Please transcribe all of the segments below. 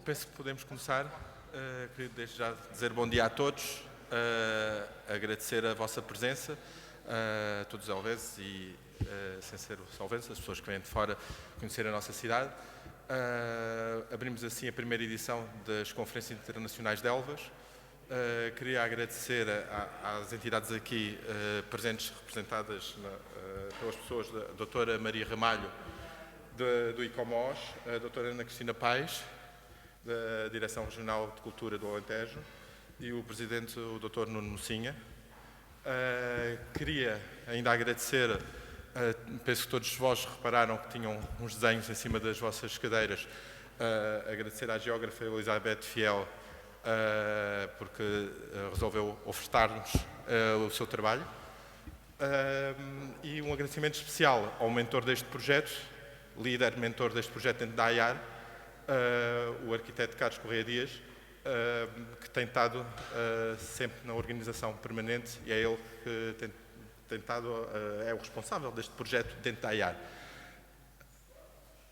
penso que podemos começar. Queria desde já dizer bom dia a todos, agradecer a vossa presença, a todos os alveses e, sem ser os alveses, as pessoas que vêm de fora conhecer a nossa cidade. Abrimos assim a primeira edição das Conferências Internacionais de Elvas. Queria agradecer às entidades aqui presentes, representadas pelas pessoas, da doutora Maria Ramalho, do ICOMOS, a doutora Ana Cristina Paes, da Direção Regional de Cultura do Alentejo, e o presidente, o Dr. Nuno Mocinha. Queria ainda agradecer, penso que todos vós repararam que tinham uns desenhos em cima das vossas cadeiras, agradecer à geógrafa Elizabeth Fiel, porque resolveu ofertar-nos o seu trabalho, e um agradecimento especial ao mentor deste projeto, líder, mentor deste projeto dentro da AIAR, o arquiteto Carlos Correia Dias, que tem estado sempre na organização permanente, e é ele que tem estado, é o responsável deste projeto dentro da AIAR.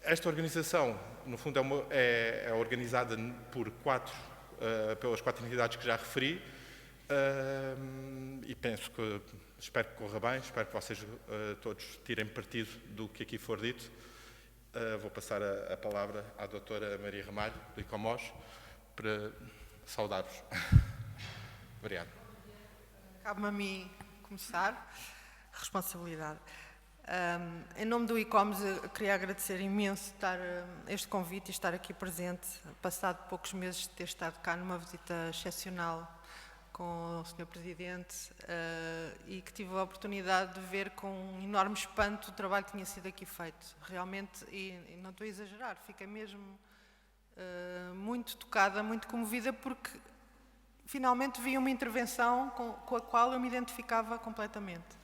Esta organização, no fundo, é organizada pelas quatro entidades que já referi, e espero que corra bem, espero que vocês todos tirem partido do que aqui for dito. Vou passar a palavra à doutora Maria Ramalho, do ICOMOS, para saudar-vos. Obrigado. Cabe-me a mim começar. Responsabilidade. Em nome do ICOMOS, eu queria agradecer imenso este convite e estar aqui presente, passado poucos meses de ter estado cá numa visita excepcional com o Sr. Presidente, e que tive a oportunidade de ver com um enorme espanto o trabalho que tinha sido aqui feito. Realmente, e não estou a exagerar, fiquei mesmo muito tocada, muito comovida, porque finalmente vi uma intervenção com a qual eu me identificava completamente.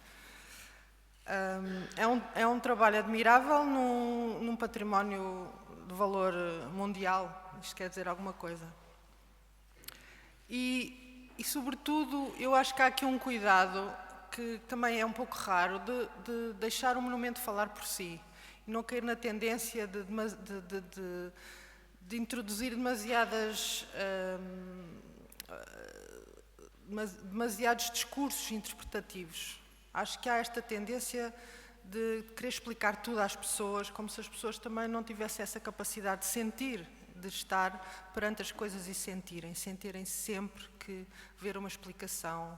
É um trabalho admirável num património de valor mundial, isto quer dizer alguma coisa. E, sobretudo, eu acho que há aqui um cuidado que também é um pouco raro, de deixar o monumento falar por si e não cair na tendência de introduzir demasiados discursos interpretativos. Acho que há esta tendência de querer explicar tudo às pessoas, como se as pessoas também não tivessem essa capacidade de sentir, de estar perante as coisas e sentirem sempre que ver uma explicação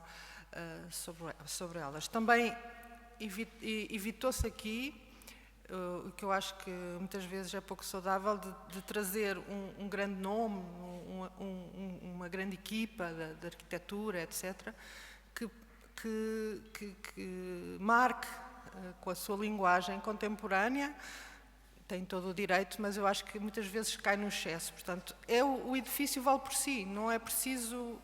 sobre elas. Também evitou-se aqui, o que eu acho que muitas vezes é pouco saudável, de trazer um grande nome, uma grande equipa de arquitetura, etc., que marque com a sua linguagem contemporânea. Tem todo o direito, mas eu acho que muitas vezes cai no excesso. Portanto, o edifício vale por si, não é preciso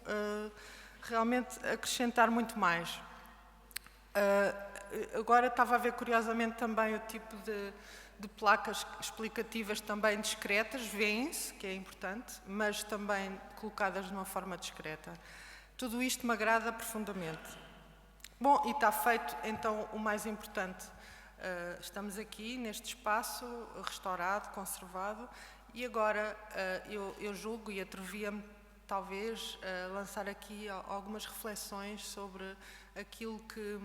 realmente acrescentar muito mais. Agora estava a ver curiosamente também o tipo de placas explicativas também discretas, vêem-se, que é importante, mas também colocadas de uma forma discreta. Tudo isto me agrada profundamente. Bom, e está feito então o mais importante. Estamos aqui neste espaço restaurado, conservado, e agora eu julgo e atrevia-me talvez a lançar aqui algumas reflexões sobre aquilo que,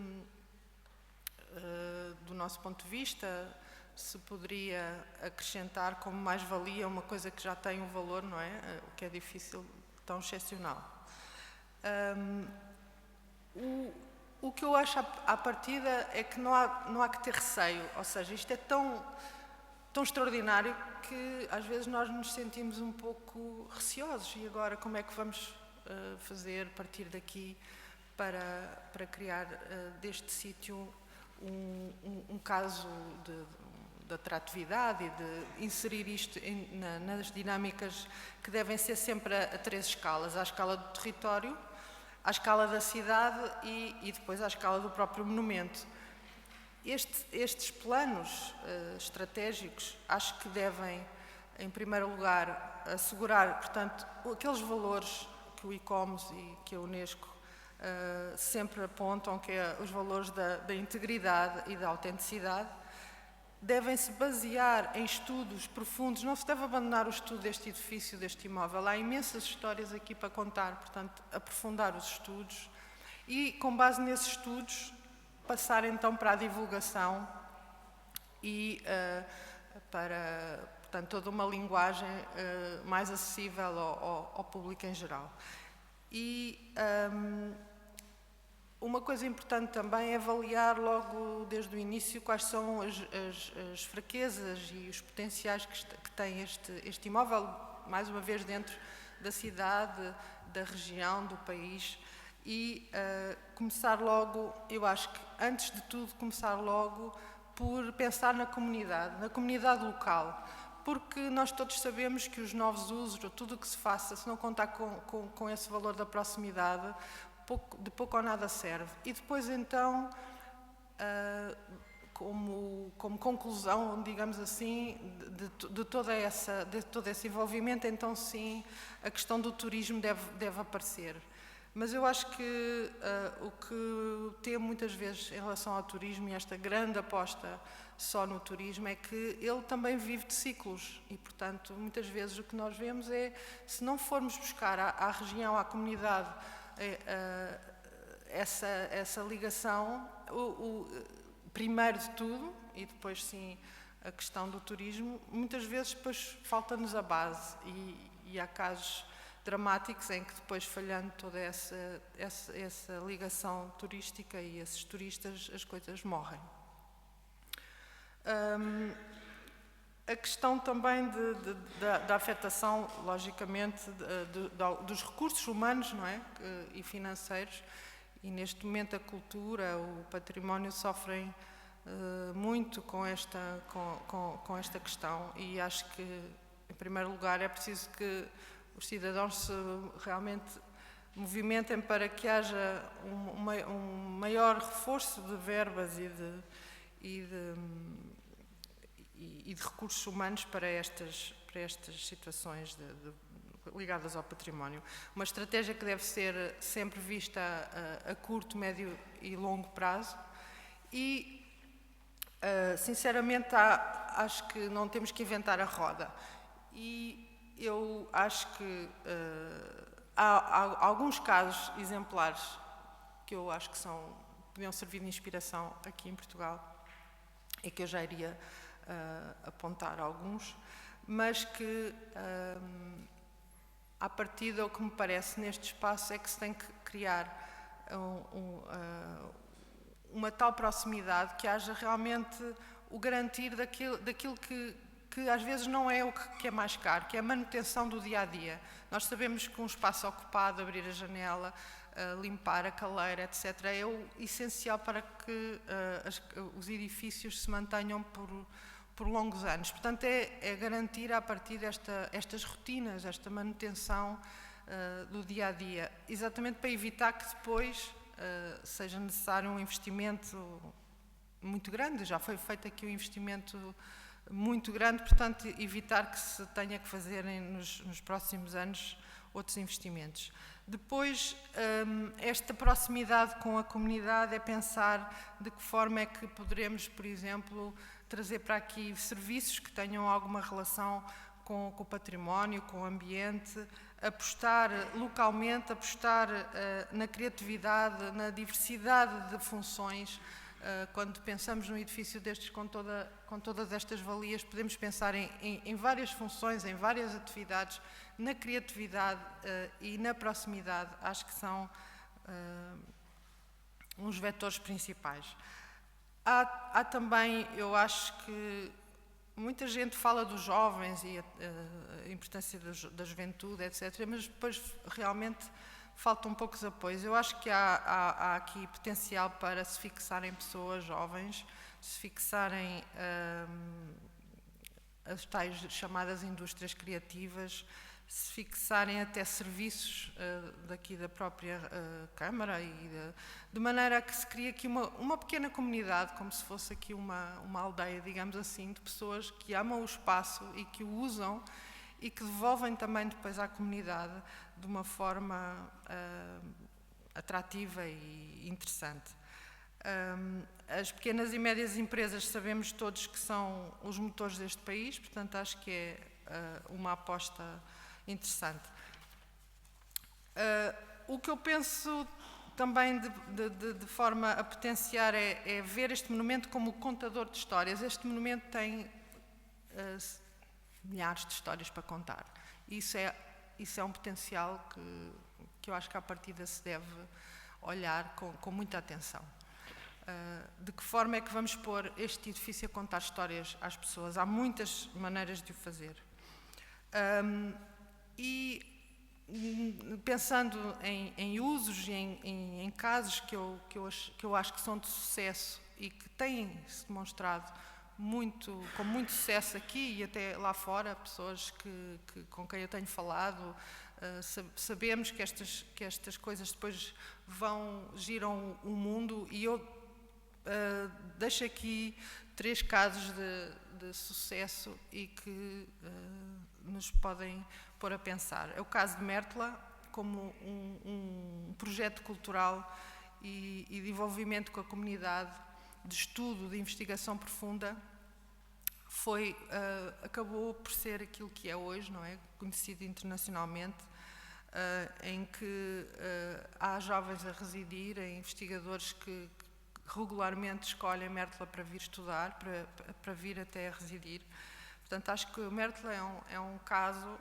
do nosso ponto de vista, se poderia acrescentar como mais-valia uma coisa que já tem um valor, não é? O que é difícil, tão excepcional. O que eu acho à partida é que não há que ter receio, ou seja, isto é tão extraordinário que às vezes nós nos sentimos um pouco receosos. E agora como é que vamos fazer, partir daqui, para criar deste sítio um caso de atratividade e de inserir isto nas dinâmicas que devem ser sempre a três escalas: à escala do território, à escala da cidade e depois à escala do próprio monumento. Estes planos estratégicos acho que devem, em primeiro lugar, assegurar, portanto, aqueles valores que o ICOMOS e que a Unesco sempre apontam, que é os valores da integridade e da autenticidade, devem-se basear em estudos profundos, não se deve abandonar o estudo deste edifício, deste imóvel. Há imensas histórias aqui para contar, portanto, aprofundar os estudos e, com base nesses estudos, passar então para a divulgação e para, portanto, toda uma linguagem mais acessível ao público em geral. E uma coisa importante também é avaliar logo desde o início quais são as fraquezas e os potenciais que tem este imóvel, mais uma vez dentro da cidade, da região, do país, e começar logo, eu acho que antes de tudo começar logo por pensar na comunidade local, porque nós todos sabemos que os novos usos, ou tudo o que se faça, se não contar com esse valor da proximidade, de pouco ou nada serve. E depois, então, como conclusão, digamos assim, de todo esse envolvimento, então sim, a questão do turismo deve aparecer. Mas eu acho que o que temo muitas vezes em relação ao turismo, e esta grande aposta só no turismo, é que ele também vive de ciclos e, portanto, muitas vezes o que nós vemos é, se não formos buscar à região, à comunidade, essa ligação, primeiro de tudo, e depois sim a questão do turismo, muitas vezes depois falta-nos a base e há casos dramáticos em que depois, falhando toda essa ligação turística e esses turistas, as coisas morrem. A questão também da afetação, logicamente, dos recursos humanos, não é? E financeiros, e neste momento a cultura, o património sofrem muito com esta questão, e acho que, em primeiro lugar, é preciso que os cidadãos se realmente movimentem para que haja um maior reforço de verbas e de recursos humanos para estas situações ligadas ao património. Uma estratégia que deve ser sempre vista a curto, médio e longo prazo e, sinceramente, acho que não temos que inventar a roda. E eu acho que há alguns casos exemplares que eu acho que podiam servir de inspiração aqui em Portugal e que eu já iria apontar alguns, mas que, à partida, o que me parece neste espaço é que se tem que criar uma tal proximidade que haja realmente o garantir daquilo que às vezes não é o que é mais caro, que é a manutenção do dia-a-dia. Nós sabemos que um espaço ocupado, abrir a janela, limpar a caleira, etc., é o essencial para que os edifícios se mantenham por longos anos. Portanto, é garantir a partir estas rotinas, esta manutenção do dia-a-dia, exatamente para evitar que depois seja necessário um investimento muito grande. Já foi feito aqui um investimento muito grande, portanto, evitar que se tenha que fazer nos próximos anos outros investimentos. Depois, esta proximidade com a comunidade é pensar de que forma é que poderemos, por exemplo, trazer para aqui serviços que tenham alguma relação com o património, com o ambiente, apostar localmente, apostar na criatividade, na diversidade de funções. Quando pensamos num edifício destes com todas estas valias, podemos pensar em várias funções, em várias atividades, na criatividade e na proximidade. Acho que são uns vetores principais. Há também, eu acho que muita gente fala dos jovens e a importância da juventude, etc., mas depois realmente faltam poucos apoios. Eu acho que há aqui potencial para se fixarem pessoas jovens, se fixarem as tais chamadas indústrias criativas, se fixarem até serviços daqui da própria Câmara, de maneira a que se crie aqui uma pequena comunidade, como se fosse aqui uma aldeia, digamos assim, de pessoas que amam o espaço e que o usam e que devolvem também depois à comunidade de uma forma atrativa e interessante. As pequenas e médias empresas sabemos todos que são os motores deste país, portanto acho que é uma aposta interessante. O que eu penso também de forma a potenciar é ver este monumento como contador de histórias. Este monumento tem milhares de histórias para contar. Isso é um potencial que eu acho que à partida se deve olhar com muita atenção. De que forma é que vamos pôr este edifício a contar histórias às pessoas? Há muitas maneiras de o fazer. E pensando em usos e em casos que eu acho que são de sucesso e que têm-se demonstrado com muito sucesso aqui e até lá fora, pessoas com quem eu tenho falado, sabemos que estas coisas depois giram o mundo, e eu deixo aqui 3 casos de sucesso e que nos podem pôr a pensar. É o caso de Mértola, como um projeto cultural e de envolvimento com a comunidade, de estudo, de investigação profunda, acabou por ser aquilo que é hoje, não é? Conhecido internacionalmente, em que há jovens a residir, há investigadores que regularmente escolhem Mértola para vir estudar, para vir até a residir. Portanto, acho que Mértola é um caso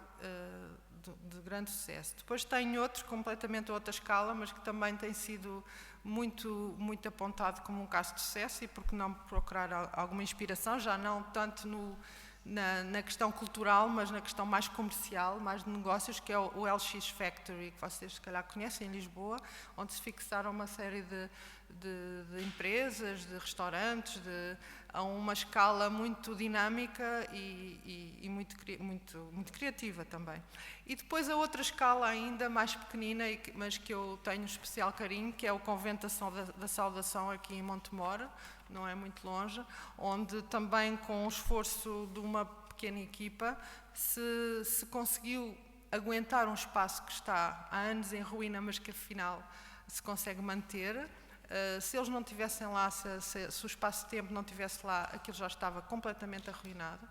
de grande sucesso. Depois tem outro, completamente a outra escala, mas que também tem sido muito, muito apontado como um caso de sucesso, e por que não procurar alguma inspiração, já não tanto na questão cultural, mas na questão mais comercial, mais de negócios, que é o LX Factory, que vocês se calhar conhecem, em Lisboa, onde se fixaram uma série de empresas, de restaurantes, a uma escala muito dinâmica e muito criativa também. E depois a outra escala ainda mais pequenina, mas que eu tenho especial carinho, que é o Convento da Saudação aqui em Montemor, não é muito longe, onde também com o esforço de uma pequena equipa se conseguiu aguentar um espaço que está há anos em ruína, mas que afinal se consegue manter. Se eles não estivessem lá, se o espaço-tempo não estivesse lá, aquilo já estava completamente arruinado.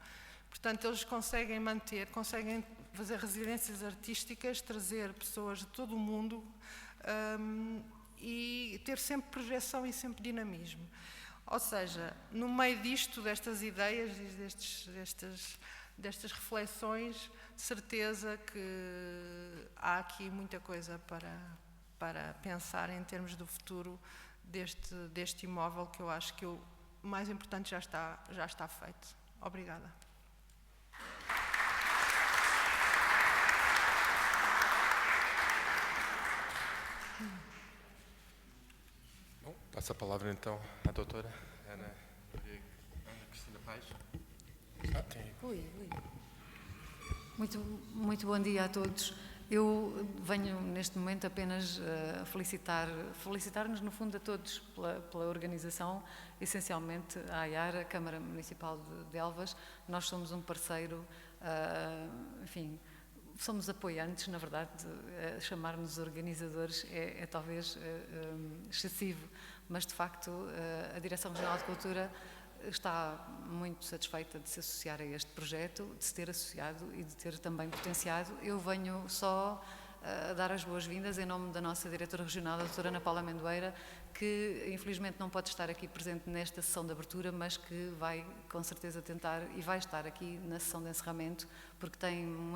Portanto, eles conseguem manter, conseguem fazer residências artísticas, trazer pessoas de todo o mundo e ter sempre projeção e sempre dinamismo. Ou seja, no meio destas ideias e destas reflexões, certeza que há aqui muita coisa para pensar em termos do futuro deste imóvel, que eu acho que o mais importante já está feito. Obrigada. Bom, passo a palavra então à doutora Ana Cristina Paes. Muito bom dia a todos. Eu venho neste momento apenas felicitar-nos no fundo a todos pela organização, essencialmente a AIAR, a Câmara Municipal de Elvas. Nós somos um parceiro, enfim, somos apoiantes, na verdade. Chamar-nos organizadores é talvez excessivo, mas de facto a Direção Regional de Cultura está muito satisfeita de se associar a este projeto, de se ter associado e de ter também potenciado. Eu venho só dar as boas-vindas em nome da nossa diretora regional, a doutora Ana Paula Amendoeira, que infelizmente não pode estar aqui presente nesta sessão de abertura, mas que vai com certeza tentar e vai estar aqui na sessão de encerramento, porque tem um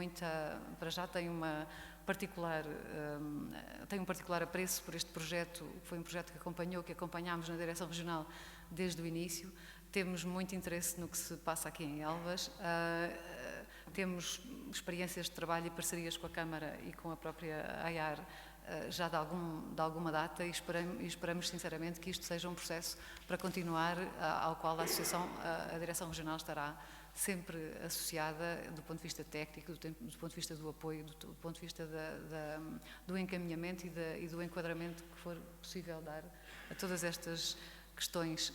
particular apreço por este projeto, que foi um projeto que acompanhámos na Direção Regional desde o início. Temos muito interesse no que se passa aqui em Elvas, temos experiências de trabalho e parcerias com a Câmara e com a própria AIAR já de alguma data, e esperamos sinceramente que isto seja um processo para continuar, ao qual a Direção Regional estará sempre associada do ponto de vista técnico, do ponto de vista do apoio, do ponto de vista do encaminhamento e do enquadramento que for possível dar a todas estas questões.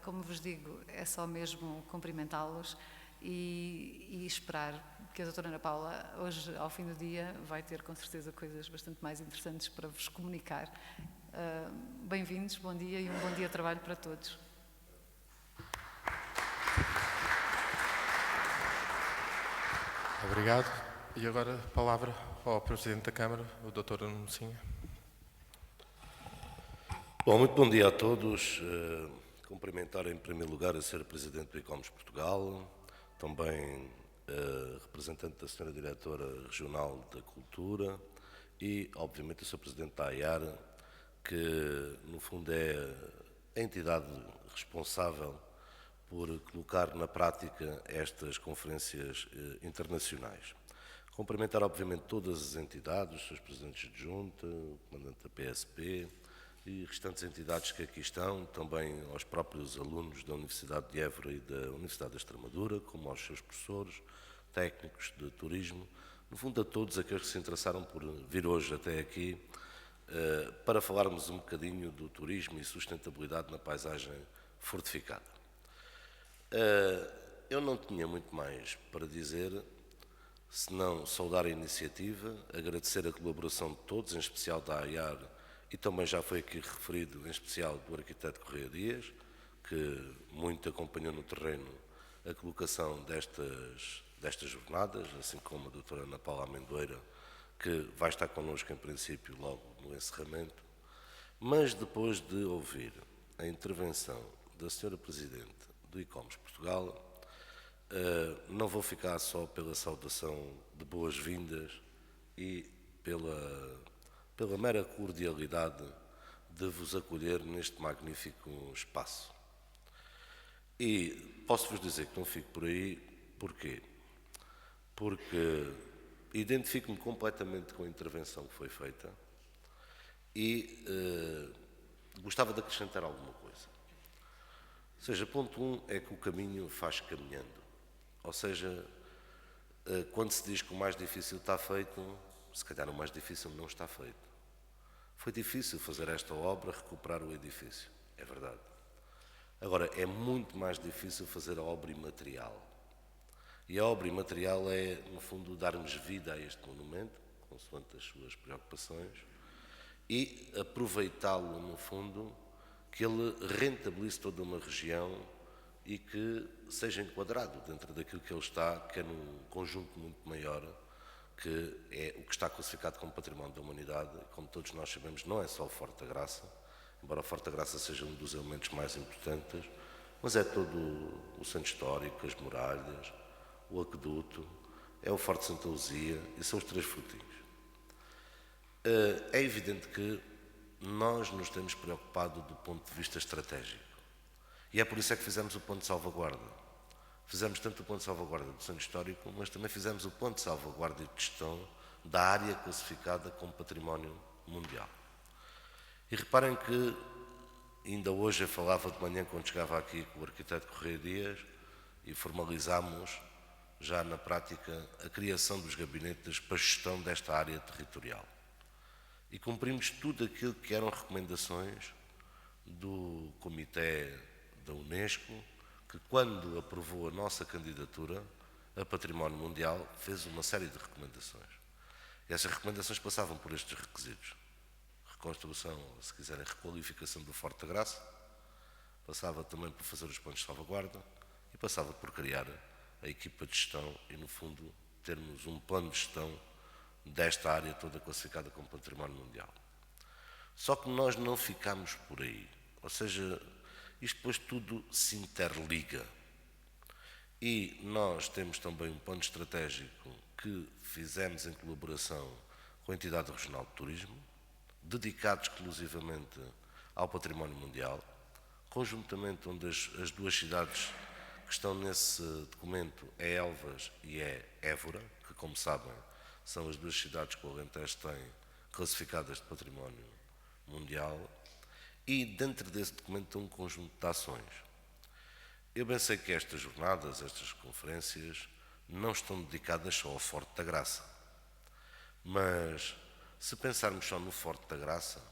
Como vos digo, é só mesmo cumprimentá-los e esperar que a doutora Ana Paula, hoje, ao fim do dia, vai ter com certeza coisas bastante mais interessantes para vos comunicar. Bem-vindos, bom dia e um bom dia de trabalho para todos. Obrigado. E agora a palavra ao Presidente da Câmara, o Dr. Nuno Mocinha. Bom, muito bom dia a todos. Cumprimentar em primeiro lugar a Sra. Presidente do ICOMOS Portugal, também a representante da Sra. Diretora Regional da Cultura e, obviamente, o Sr. Presidente da AIAR, que, no fundo, é a entidade responsável por colocar na prática estas conferências internacionais. Cumprimentar, obviamente, todas as entidades, os seus presidentes de junta, o comandante da PSP e restantes entidades que aqui estão, também aos próprios alunos da Universidade de Évora e da Universidade da Extremadura, como aos seus professores, técnicos de turismo, no fundo a todos aqueles que se interessaram por vir hoje até aqui para falarmos um bocadinho do turismo e sustentabilidade na paisagem fortificada. Eu não tinha muito mais para dizer, senão saudar a iniciativa, agradecer a colaboração de todos, em especial da AIAR, e também já foi aqui referido, em especial do arquiteto Correia Dias, que muito acompanhou no terreno a colocação destas jornadas, assim como a doutora Ana Paula Amendoeira, que vai estar connosco em princípio logo no encerramento. Mas depois de ouvir a intervenção da Sra. Presidente do ICOMOS Portugal, não vou ficar só pela saudação de boas-vindas e pela mera cordialidade de vos acolher neste magnífico espaço. E posso-vos dizer que não fico por aí, porquê? Porque identifico-me completamente com a intervenção que foi feita e gostava de acrescentar alguma coisa. Ou seja, ponto 1 é que o caminho faz caminhando. Ou seja, quando se diz que o mais difícil está feito, se calhar o mais difícil não está feito. Foi difícil fazer esta obra, recuperar o edifício, é verdade. Agora, é muito mais difícil fazer a obra imaterial. E a obra imaterial é, no fundo, darmos vida a este monumento, consoante as suas preocupações, e aproveitá-lo, no fundo, que ele rentabilize toda uma região e que seja enquadrado dentro daquilo que ele está, que é num conjunto muito maior, que é o que está classificado como património da humanidade. Como todos nós sabemos, não é só o Forte da Graça, embora o Forte da Graça seja um dos elementos mais importantes, mas é todo o centro histórico, as muralhas, o aqueduto, é o Forte de Santa Luzia e são os três frutinhos. É evidente que nós nos temos preocupado do ponto de vista estratégico. E é por isso é que fizemos o plano de salvaguarda. Fizemos tanto o plano de salvaguarda do centro histórico, mas também fizemos o plano de salvaguarda e de gestão da área classificada como património mundial. E reparem que ainda hoje eu falava de manhã quando chegava aqui com o arquiteto Correia Dias e formalizámos já na prática a criação dos gabinetes para a gestão desta área territorial. E cumprimos tudo aquilo que eram recomendações do Comitê da Unesco, que quando aprovou a nossa candidatura a Património Mundial fez uma série de recomendações. E essas recomendações passavam por estes requisitos. Reconstrução, se quiserem, requalificação do Forte da Graça, passava também por fazer os planos de salvaguarda e passava por criar a equipa de gestão e, no fundo, termos um plano de gestão desta área toda classificada como património mundial. Só que nós não ficamos por aí. Ou seja, isto depois tudo se interliga. E nós temos também um plano estratégico que fizemos em colaboração com a Entidade Regional de Turismo, dedicado exclusivamente ao património mundial, conjuntamente onde as duas cidades que estão nesse documento é Elvas e é Évora, que, como sabem, são as duas cidades que o Alentejo tem classificadas de património mundial, e dentro desse documento um conjunto de ações. Eu pensei que estas jornadas, estas conferências, não estão dedicadas só ao Forte da Graça. Mas, se pensarmos só no Forte da Graça,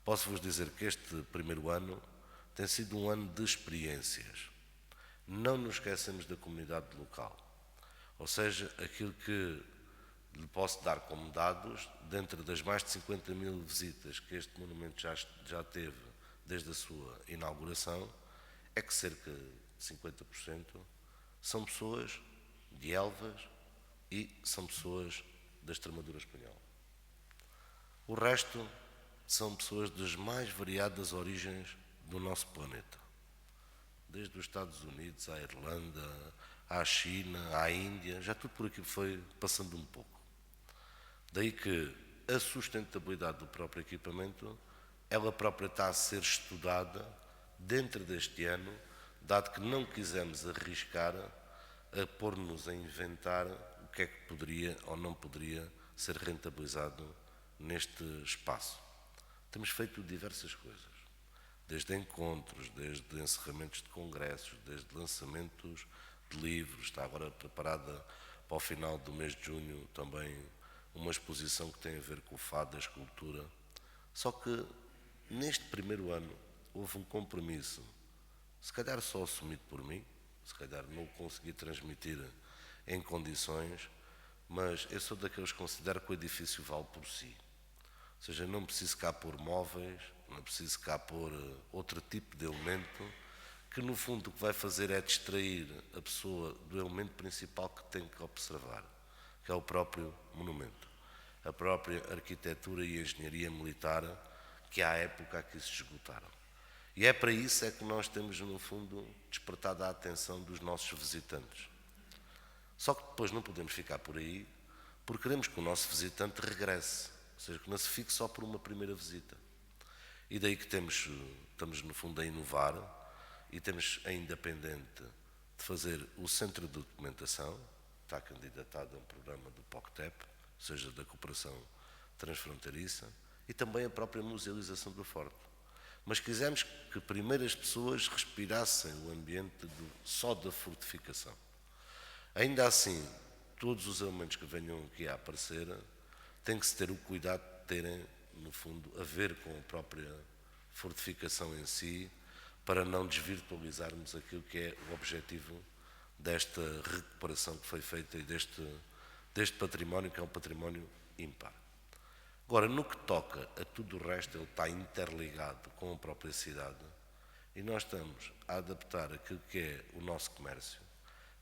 posso-vos dizer que este primeiro ano tem sido um ano de experiências. Não nos esquecemos da comunidade local. Ou seja, aquilo que Lhe posso dar como dados, dentro das mais de 50 mil visitas que este monumento já teve desde a sua inauguração, é que cerca de 50% são pessoas de Elvas e são pessoas da Extremadura espanhola. O resto são pessoas das mais variadas origens do nosso planeta. Desde os Estados Unidos à Irlanda, à China, à Índia, já tudo por aqui foi passando um pouco. Daí que a sustentabilidade do próprio equipamento, ela própria está a ser estudada dentro deste ano, dado que não quisemos arriscar a pôr-nos a inventar o que é que poderia ou não poderia ser rentabilizado neste espaço. Temos feito diversas coisas, desde encontros, desde encerramentos de congressos, desde lançamentos de livros. Está agora preparada para o final do mês de junho também uma exposição que tem a ver com o fado, a escultura. Só que neste primeiro ano houve um compromisso, se calhar só assumido por mim, se calhar não o consegui transmitir em condições, mas eu sou daqueles que considero que o edifício vale por si. Ou seja, não preciso cá pôr móveis, não preciso cá pôr outro tipo de elemento, que no fundo o que vai fazer é distrair a pessoa do elemento principal que tem que observar, que é o próprio monumento, a própria arquitetura e engenharia militar que à época aqui se esgotaram. E é para isso é que nós temos, no fundo, despertado a atenção dos nossos visitantes. Só que depois não podemos ficar por aí, porque queremos que o nosso visitante regresse, ou seja, que não se fique só por uma primeira visita. E daí que estamos, no fundo, a inovar e temos ainda pendente de fazer o centro de documentação, está candidatado a um programa do POCTEP, ou seja, da cooperação transfronteiriça, e também a própria musealização do Forte. Mas quisemos que primeiro as pessoas respirassem o ambiente só da fortificação. Ainda assim, todos os elementos que venham aqui a aparecer têm que se ter o cuidado de terem, no fundo, a ver com a própria fortificação em si, para não desvirtualizarmos aquilo que é o objetivo desta recuperação que foi feita e deste património, que é um património ímpar. Agora, no que toca a tudo o resto, ele está interligado com a própria cidade e nós estamos a adaptar aquilo que é o nosso comércio.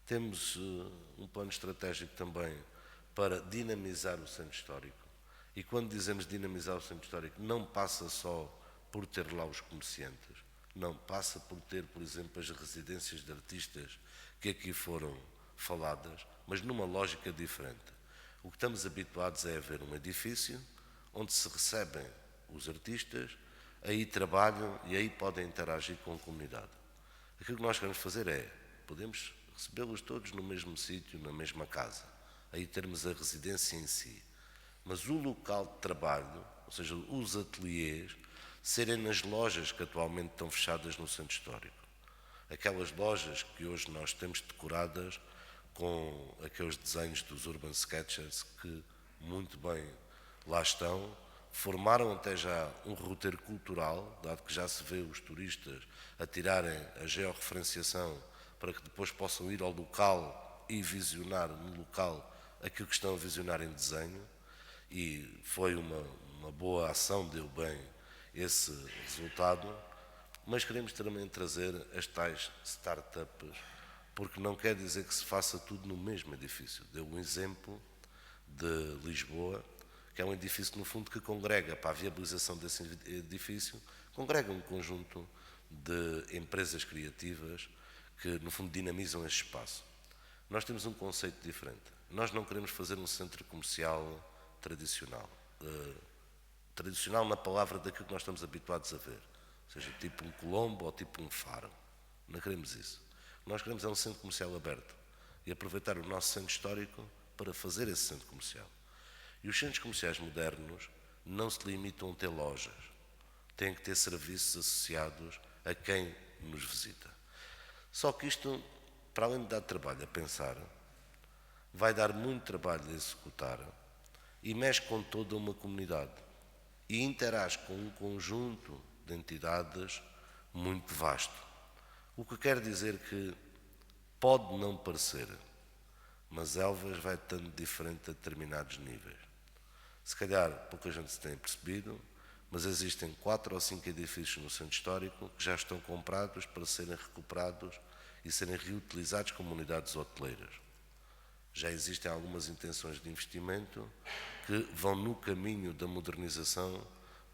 Temos um plano estratégico também para dinamizar o centro histórico. E quando dizemos dinamizar o centro histórico, não passa só por ter lá os comerciantes, não, passa por ter, por exemplo, as residências de artistas que aqui foram faladas, mas numa lógica diferente. O que estamos habituados é a ver um edifício onde se recebem os artistas, aí trabalham e aí podem interagir com a comunidade. Aquilo que nós queremos fazer é, podemos recebê-los todos no mesmo sítio, na mesma casa, aí termos a residência em si, mas o local de trabalho, ou seja, os ateliês, serem nas lojas que atualmente estão fechadas no centro histórico. Aquelas lojas que hoje nós temos decoradas com aqueles desenhos dos urban sketchers que muito bem lá estão, formaram até já um roteiro cultural, dado que já se vê os turistas a tirarem a georreferenciação para que depois possam ir ao local e visionar no local aquilo que estão a visionar em desenho, e foi uma boa ação, deu bem esse resultado, mas queremos também trazer as tais startups, porque não quer dizer que se faça tudo no mesmo edifício. Deu um exemplo de Lisboa, que é um edifício, no fundo, que congrega, para a viabilização desse edifício, congrega um conjunto de empresas criativas que, no fundo, dinamizam este espaço. Nós temos um conceito diferente. Nós não queremos fazer um centro comercial tradicional. Tradicional na palavra daquilo que nós estamos habituados a ver. Ou seja, tipo um Colombo ou tipo um Faro. Não queremos isso. Nós queremos é um centro comercial aberto e aproveitar o nosso centro histórico para fazer esse centro comercial. E os centros comerciais modernos não se limitam a ter lojas. Têm que ter serviços associados a quem nos visita. Só que isto, para além de dar trabalho a pensar, vai dar muito trabalho a executar e mexe com toda uma comunidade e interage com um conjunto de entidades muito vasto. O que quer dizer que pode não parecer, mas Elvas vai estando diferente a determinados níveis. Se calhar pouca gente se tem percebido, mas existem 4 ou 5 edifícios no centro histórico que já estão comprados para serem recuperados e serem reutilizados como unidades hoteleiras. Já existem algumas intenções de investimento que vão no caminho da modernização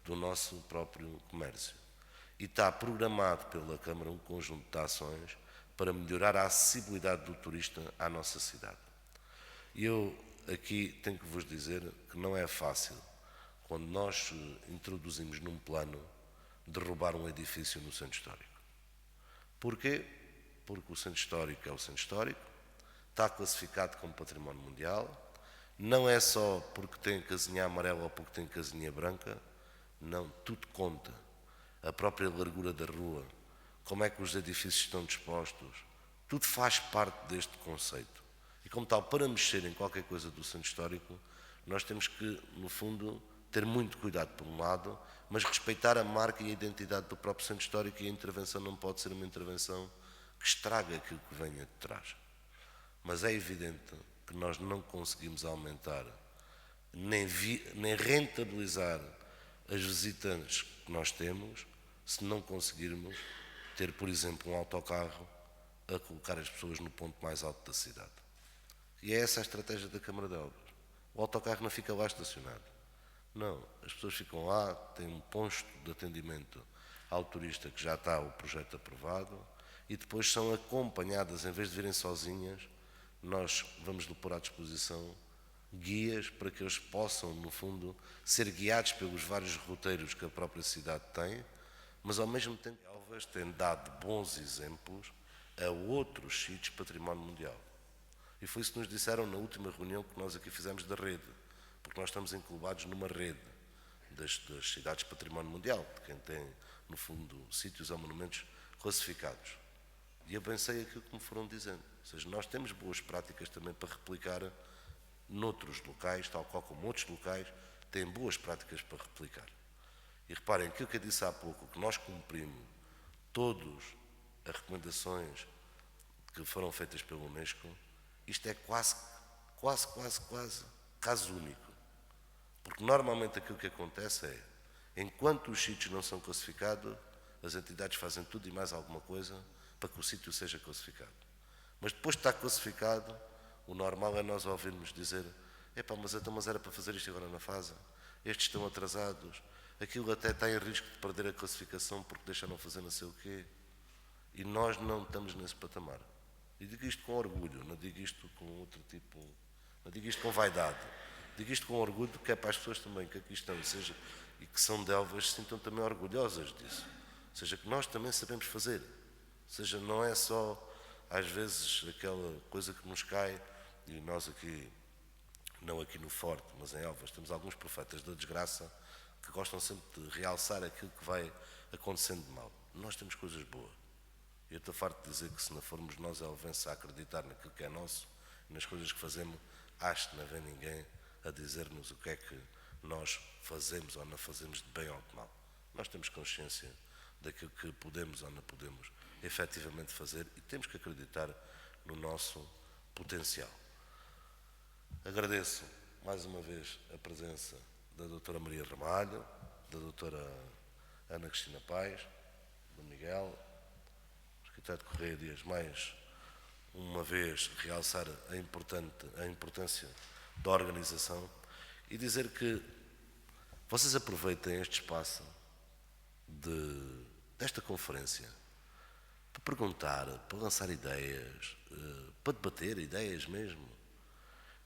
do nosso próprio comércio. E está programado pela Câmara um conjunto de ações para melhorar a acessibilidade do turista à nossa cidade. E eu aqui tenho que vos dizer que não é fácil, quando nós introduzimos num plano, derrubar um edifício no centro histórico. Porquê? Porque o centro histórico é o centro histórico, está classificado como património mundial, não é só porque tem casinha amarela ou porque tem casinha branca, não, tudo conta. A própria largura da rua, como é que os edifícios estão dispostos, tudo faz parte deste conceito. E como tal, para mexer em qualquer coisa do centro histórico, nós temos que, no fundo, ter muito cuidado por um lado, mas respeitar a marca e a identidade do próprio centro histórico, e a intervenção não pode ser uma intervenção que estraga aquilo que venha de trás. Mas é evidente que nós não conseguimos aumentar nem rentabilizar as visitantes que nós temos se não conseguirmos ter, por exemplo, um autocarro a colocar as pessoas no ponto mais alto da cidade. E é essa a estratégia da Câmara de Elvas. O autocarro não fica lá estacionado. Não, as pessoas ficam lá, têm um posto de atendimento ao turista que já está o projeto aprovado e depois são acompanhadas, em vez de virem sozinhas, nós vamos lhe pôr à disposição guias para que eles possam, no fundo, ser guiados pelos vários roteiros que a própria cidade tem, mas ao mesmo tempo Elvas tem dado bons exemplos a outros sítios património mundial. E foi isso que nos disseram na última reunião que nós aqui fizemos da rede, porque nós estamos englobados numa rede das cidades património mundial, de quem tem, no fundo, sítios ou monumentos classificados. E eu pensei aquilo que me foram dizendo. Ou seja, nós temos boas práticas também para replicar noutros locais, tal qual como outros locais têm boas práticas para replicar. E reparem, aquilo que eu disse há pouco, que nós cumprimos todas as recomendações que foram feitas pela Unesco, isto é quase caso único. Porque normalmente aquilo que acontece é, enquanto os sítios não são classificados, as entidades fazem tudo e mais alguma coisa para que o sítio seja classificado. Mas depois de estar classificado, o normal é nós ouvirmos dizer: epá, mas era para fazer isto agora na fase, estes estão atrasados, aquilo até está em risco de perder a classificação porque deixaram fazer não sei o quê. E nós não estamos nesse patamar. E digo isto com orgulho, não digo isto com outro tipo, não digo isto com vaidade, digo isto com orgulho, que é para as pessoas também que aqui estão e que são de Elvas se sintam também orgulhosas disso. Ou seja, que nós também sabemos fazer. Ou seja, não é só às vezes aquela coisa que nos cai, e nós aqui, não aqui no Forte, mas em Elvas, temos alguns profetas da desgraça que gostam sempre de realçar aquilo que vai acontecendo de mal. Nós temos coisas boas. Eu estou farto de dizer que se não formos nós elvenses a acreditar naquilo que é nosso e nas coisas que fazemos, acho que não vem ninguém a dizer-nos o que é que nós fazemos ou não fazemos de bem ou de mal. Nós temos consciência daquilo que podemos ou não podemos efetivamente fazer e temos que acreditar no nosso potencial. Agradeço mais uma vez a presença da doutora Maria Ramalho, da doutora Ana Cristina Paes, do Miguel, do arquiteto Correia Dias, mais uma vez realçar a importância da organização e dizer que vocês aproveitem este espaço desta conferência para perguntar, para lançar ideias, para debater ideias mesmo.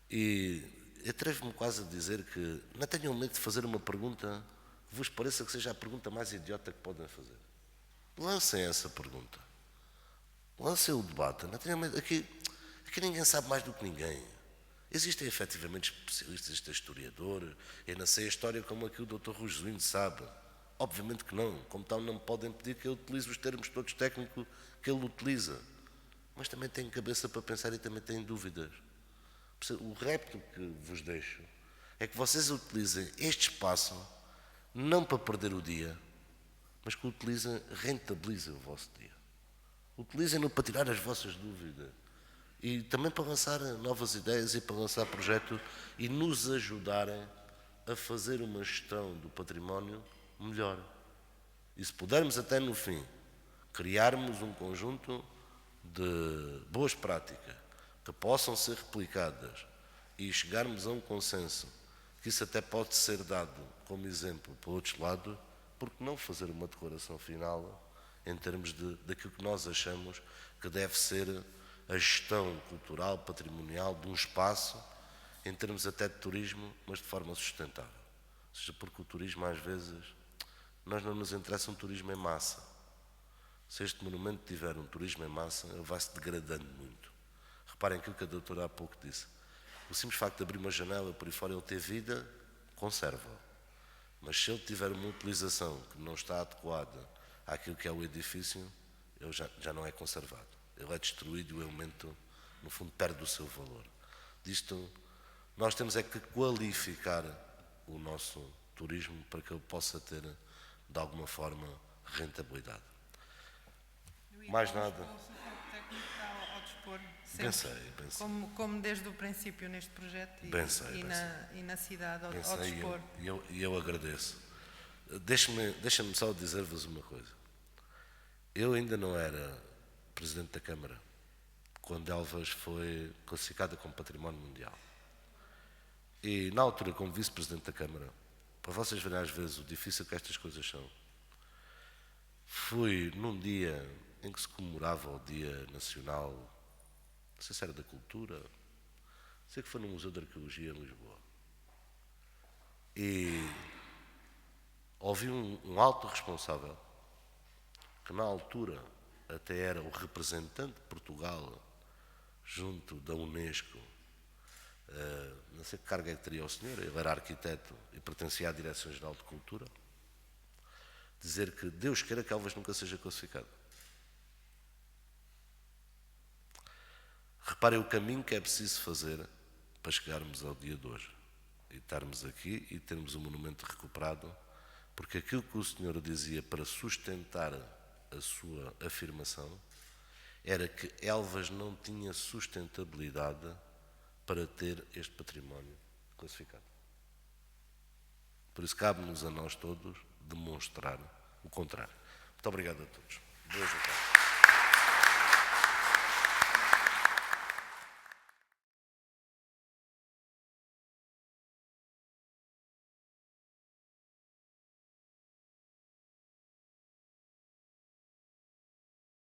E atrevo-me quase a dizer que não tenham medo de fazer uma pergunta que vos pareça que seja a pergunta mais idiota que podem fazer. Lancem essa pergunta. Lancem o debate. Não tenham medo. Aqui ninguém sabe mais do que ninguém. Existem efetivamente especialistas, existem historiadores. Eu não sei a história como aqui o Dr. Rui Josuíno sabe. Obviamente que não. Como tal, não me podem pedir que eu utilize os termos todos técnicos que ele utiliza. Mas também tenho cabeça para pensar e também tenho dúvidas. O repto que vos deixo é que vocês utilizem este espaço não para perder o dia, mas que rentabilizem o vosso dia. Utilizem-no para tirar as vossas dúvidas. E também para lançar novas ideias e para lançar projetos e nos ajudarem a fazer uma gestão do património melhor. E se pudermos até no fim criarmos um conjunto de boas práticas que possam ser replicadas e chegarmos a um consenso que isso até pode ser dado como exemplo para outros lados, porque não fazer uma declaração final em termos daquilo que nós achamos que deve ser a gestão cultural, patrimonial de um espaço, em termos até de turismo, mas de forma sustentável. Ou seja, porque o turismo às vezes, nós não nos interessa um turismo em massa. Se este monumento tiver um turismo em massa, ele vai se degradando muito. Reparem aquilo que a doutora há pouco disse. O simples facto de abrir uma janela por aí fora ele ter vida, conserva-o. Mas se ele tiver uma utilização que não está adequada àquilo que é o edifício, ele já não é conservado. Ele é destruído e o elemento, no fundo, perde o seu valor. Disto, nós temos é que qualificar o nosso turismo para que ele possa ter, de alguma forma, rentabilidade. Mais nada. O suporte técnico está ao dispor sempre. Pensei. Como desde o princípio neste projeto e na cidade ao dispor. E eu agradeço. Deixa-me só dizer-vos uma coisa. Eu ainda não era Presidente da Câmara quando Elvas foi classificada como Património Mundial. E na altura, como Vice-Presidente da Câmara, para vocês verem às vezes o difícil que estas coisas são, fui num dia em que se comemorava o Dia Nacional, não sei se era da Cultura, sei que foi no Museu de Arqueologia em Lisboa. E ouvi um alto responsável, que na altura até era o representante de Portugal junto da Unesco, não sei que cargo é que teria o senhor, ele era arquiteto e pertencia à Direção-Geral de Cultura, dizer que Deus queira que Elvas nunca seja classificado. Reparem o caminho que é preciso fazer para chegarmos ao dia de hoje e estarmos aqui e termos o monumento recuperado, porque aquilo que o senhor dizia para sustentar a sua afirmação era que Elvas não tinha sustentabilidade para ter este património classificado. Por isso cabe-nos a nós todos demonstrar o contrário. Muito obrigado a todos. Boas noches.